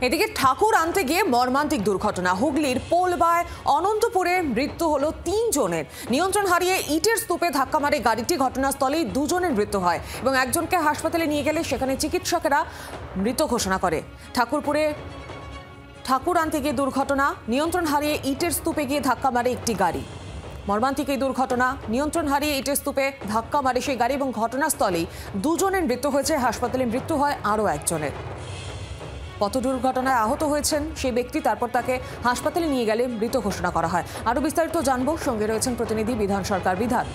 এদিকে ঠাকুর আনতে গিয়ে মর্মান্তিক দুর্ঘটনা। হুগলির পোলবায় অনন্তপুরে মৃত্যু হলো 3 জনের। নিয়ন্ত্রণ হারিয়ে ইটের স্তূপে ধাক্কা মারে গাড়িটি। ঘটনাস্থলেই 2 জনের মৃত্যু হয় এবং একজনকে হাসপাতালে নিয়ে গেলে সেখানে চিকিৎসকেরা মৃত ঘোষণা করে। ঠাকুরপুরে ঠাকুর আনতে গিয়ে দুর্ঘটনা। নিয়ন্ত্রণ হারিয়ে ইটের স্তূপে গিয়ে ধাক্কা মারে একটি গাড়ি। মর্মান্তিক এই দুর্ঘটনা। নিয়ন্ত্রণ হারিয়ে ইটের স্তূপে ধাক্কা মারে সেই গাড়ি এবং ঘটনাস্থলেই 2 জনের মৃত্যু হয়েছে। হাসপাতালে মৃত্যু হয় আরও একজনের। পথ দুর্ঘটনায় আহত হয়েছেন সেই ব্যক্তি, তারপর তাকে হাসপাতালে নিয়ে গেলে মৃত ঘোষণা করা হয়। আরো বিস্তারিত জানবো, সঙ্গে রয়েছেন প্রতিনিধি বিধান সরকার। বিধান,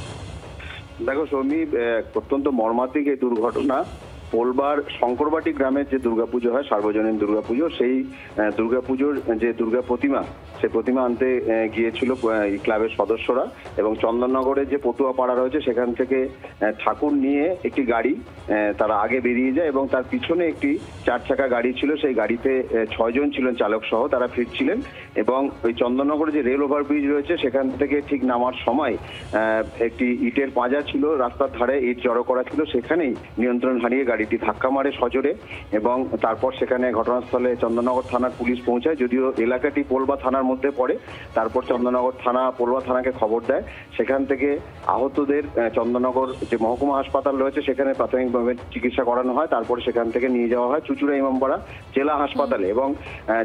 দেখো সৌমি, অত্যন্ত মর্মান্তিক এই দুর্ঘটনা। পোলবার শঙ্করবাটি গ্রামের যে দুর্গাপুজো হয়, সার্বজনীন দুর্গাপুজো, সেই দুর্গাপুজোর যে দুর্গা প্রতিমা, সেই প্রতিমা আনতে গিয়েছিল ক্লাবের সদস্যরা এবং চন্দননগরের যে পটুয়া পাড়া রয়েছে সেখান থেকে ঠাকুর নিয়ে একটি গাড়ি তারা আগে বেরিয়ে যায় এবং তার পিছনে একটি 4 চাকা গাড়ি ছিল। সেই গাড়িতে 6 জন ছিলেন চালক সহ, তারা ফিরছিলেন এবং ওই চন্দননগরে যে রেল ওভারব্রিজ রয়েছে সেখান থেকে ঠিক নামার সময় একটি ইটের পাঁজা ছিল, রাস্তার ধারে ইট জড়ো করা ছিল, সেখানেই নিয়ন্ত্রণ হারিয়ে গাড়িটি ধাক্কা মারে সজোরে এবং তারপর সেখানে ঘটনাস্থলে চন্দননগর থানার পুলিশ পৌঁছায়। যদিও এলাকাটি পোলবা থানার মধ্যে পড়ে, তারপর চন্দননগর থানা পোলবা থানাকে খবর দেয়। সেখান থেকে আহতদের চন্দননগর যে মহকুমা হাসপাতাল রয়েছে সেখানে প্রাথমিকভাবে চিকিৎসা করানো হয়। তারপর সেখান থেকে নিয়ে যাওয়া হয় চুঁচুড়া ইমামবাড়া জেলা হাসপাতালে এবং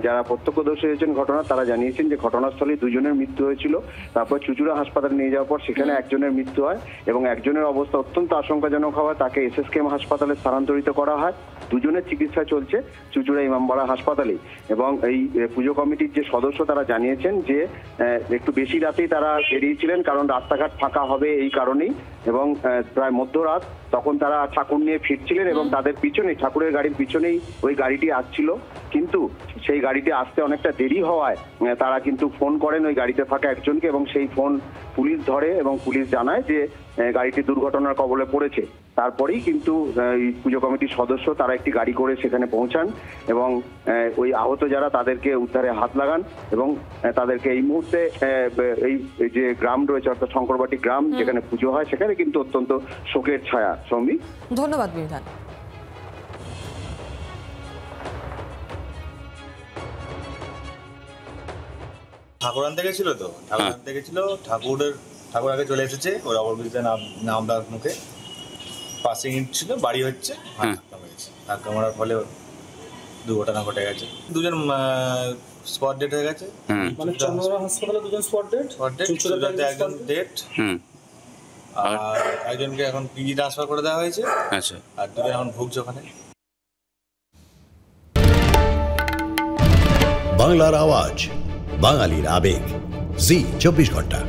যারা প্রত্যক্ষদর্শী হয়েছেন ঘটনা, তারা জানিয়েছেন যে ঘটনাস্থলে 2 জনের মৃত্যু হয়েছিল। তারপর চুঁচুড়া হাসপাতালে নিয়ে যাওয়ার পর সেখানে একজনের মৃত্যু হয় এবং একজনের অবস্থা অত্যন্ত আশঙ্কাজনক হওয়ায় তাকে SSKM হাসপাতালে স্থানান্তরিত করা হয়। 2 জনের চিকিৎসা চলছে চুঁচুড়া ইমামবাড়া হাসপাতালে এবং এই পুজো কমিটির যে সদস্য তারা জানিয়েছেন যে একটু বেশি রাতেই তারা বেরিয়েছিলেন, কারণ রাস্তাঘাট ফাঁকা হবে এই কারণেই, এবং প্রায় মধ্যরাত তখন তারা ঠাকুর নিয়ে ফিরছিলেন এবং তাদের পিছনে ঠাকুরের গাড়ির পিছনেই ওই গাড়িটি আসছিল। কিন্তু সেই গাড়িটি আসতে অনেকটা দেরি হওয়ায় তারা কিন্তু ফোন করেন ওই গাড়িতে থাকা একজনকে এবং সেই ফোন পুলিশ ধরে এবং পুলিশ জানায় যে গাড়িটি দুর্ঘটনার কবলে পড়েছে। তারপরেই কিন্তু পুজো কমিটির সদস্য তারা একটি গাড়ি করে সেখানে পৌঁছান এবং ওই আহত যারা তাদেরকে উদ্ধারে হাত লাগান এবং তাদেরকে এই মুহূর্তে এই যে গ্রাম রয়েছে অর্থাৎ শঙ্করবাটি গ্রাম যেখানে পুজো হয় সেখানে কিন্তু অত্যন্ত শোকের ছায়া। সৌমি, ধন্যবাদ বিধান। ঠাকুর আনতে গেছিল তো, ঠাকুর আনতে গেছিল, ঠাকুর আগে চলে এসেছে ওর ওভারব্রিজে নামদার মুখে, পাসিং ইট ছিল, বাড়ি হচ্ছে, ধাক্কা মারার ফলে দুর্ঘটনা ঘটে গেছে। 2 জন স্পট ডেট হয়ে গেছে। মানে চন্দননগর হাসপাতালে 2 জন স্পট ডেট, চুঁচুড়াতে একজন ডেট, আর একজনকে এখন পিজি ট্রান্সফার করে দেওয়া হয়েছে। আচ্ছা, আর 2 জন এখন ভুগছে ওখানে। বাংলার আওয়াজ, বাঙালির আবেগ, জি 24 ঘন্টা।